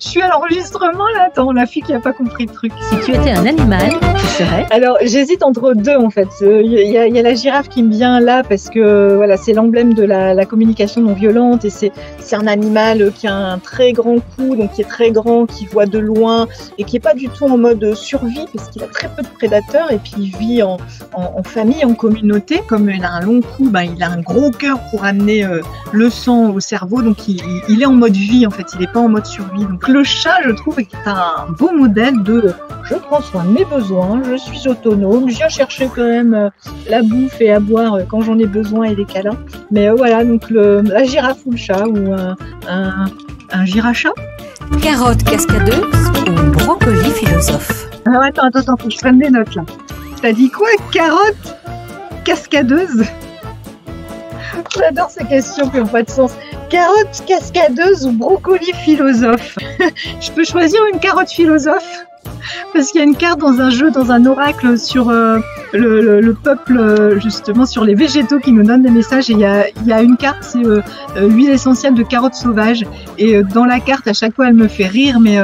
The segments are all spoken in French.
Je suis à l'enregistrement là, attends, la fille qui n'a pas compris le truc. Si tu étais un animal, tu serais? Alors j'hésite entre deux en fait. Il y a la girafe qui me vient là parce que voilà, c'est l'emblème de la communication non violente et c'est un animal qui a un très grand cou, donc qui est très grand, qui voit de loin et qui est pas du tout en mode survie parce qu'il a très peu de prédateurs et puis il vit en famille, en communauté. Comme il a un long cou, ben, il a un gros cœur pour amener le sang au cerveau, donc il est en mode vie en fait, il n'est pas en mode survie. Donc le chat, je trouve, est un beau modèle de je prends soin de mes besoins, je suis autonome, je viens chercher quand même la bouffe et à boire quand j'en ai besoin et des câlins. Mais voilà, donc la girafe ou le chat ou un girachat. Carotte cascadeuse ou brocoli philosophe? Alors attends, faut que je prenne des notes là. T'as dit quoi? Carotte cascadeuse? J'adore ces questions qui n'ont pas de sens. Carotte cascadeuse ou brocoli philosophe? Je peux choisir une carotte philosophe? Parce qu'il y a une carte dans un jeu, dans un oracle sur le peuple, justement sur les végétaux qui nous donnent des messages. Et il y a une carte, c'est l'huile essentielle de carotte sauvage. Et dans la carte, à chaque fois, elle me fait rire, mais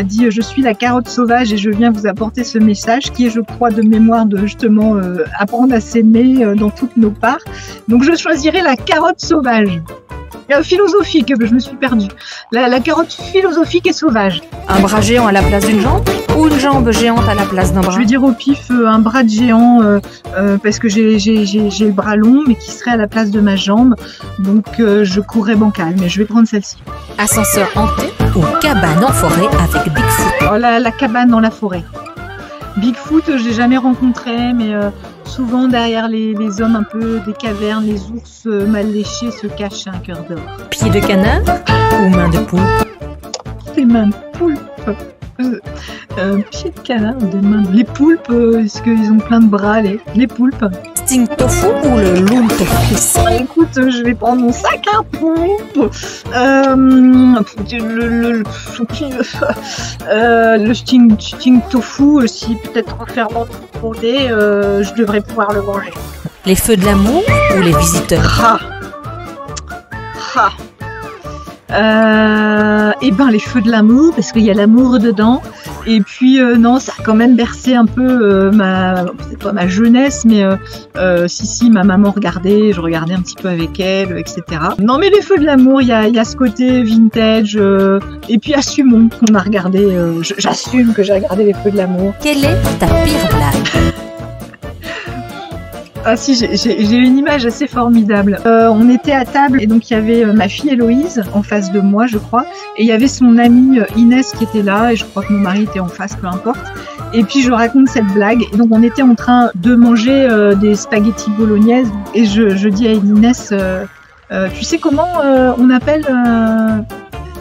dit je suis la carotte sauvage et je viens vous apporter ce message qui est, je crois, de mémoire de justement apprendre à s'aimer dans toutes nos parts. Donc je choisirai la carotte sauvage. Philosophique, je me suis perdue. La carotte philosophique et sauvage. Un bras géant à la place d'une jambe ou une jambe géante à la place d'un bras? Je vais dire au pif un bras de géant parce que j'ai le bras long mais qui serait à la place de ma jambe. Donc je courrais bancal, mais je vais prendre celle-ci. Ascenseur hanté ou cabane en forêt avec Bigfoot? Oh, la cabane dans la forêt. Bigfoot, j'ai jamais rencontré, mais souvent derrière les hommes un peu des cavernes, les ours mal léchés se cachent un cœur d'or. Pied de canard ou main de poulpe? Des mains de poulpe. Pied de canard, des mains de... Les poulpes, est-ce qu'ils ont plein de bras, les poulpes? Sting tofu ou le loom tofu? Écoute, je vais prendre mon sac à poulpe. Le sting tofu, si peut-être fermenté, je devrais pouvoir le manger. Les feux de l'amour ou les visiteurs? Et ben les feux de l'amour parce qu'il y a l'amour dedans et puis non, ça a quand même bercé un peu peut-être pas ma jeunesse, mais si ma maman regardait, je regardais un petit peu avec elle, etc. Non mais les feux de l'amour, il y a ce côté vintage et puis assumons qu'on a regardé, j'assume que j'ai regardé les feux de l'amour. Quelle est ta pire blague? Ah si, j'ai une image assez formidable. On était à table et donc il y avait ma fille Héloïse en face de moi, je crois, et il y avait son amie Inès qui était là, et je crois que mon mari était en face, peu importe. Et puis je raconte cette blague, et donc on était en train de manger des spaghettis bolognaises, et je dis à Inès, tu sais comment on appelle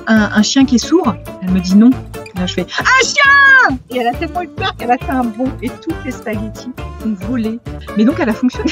un chien qui est sourd? Elle me dit non. Et là je fais un chien! Et elle a tellement eu peur qu'elle a fait un bond et toutes les spaghettis ont volé. Mais donc elle a fonctionné.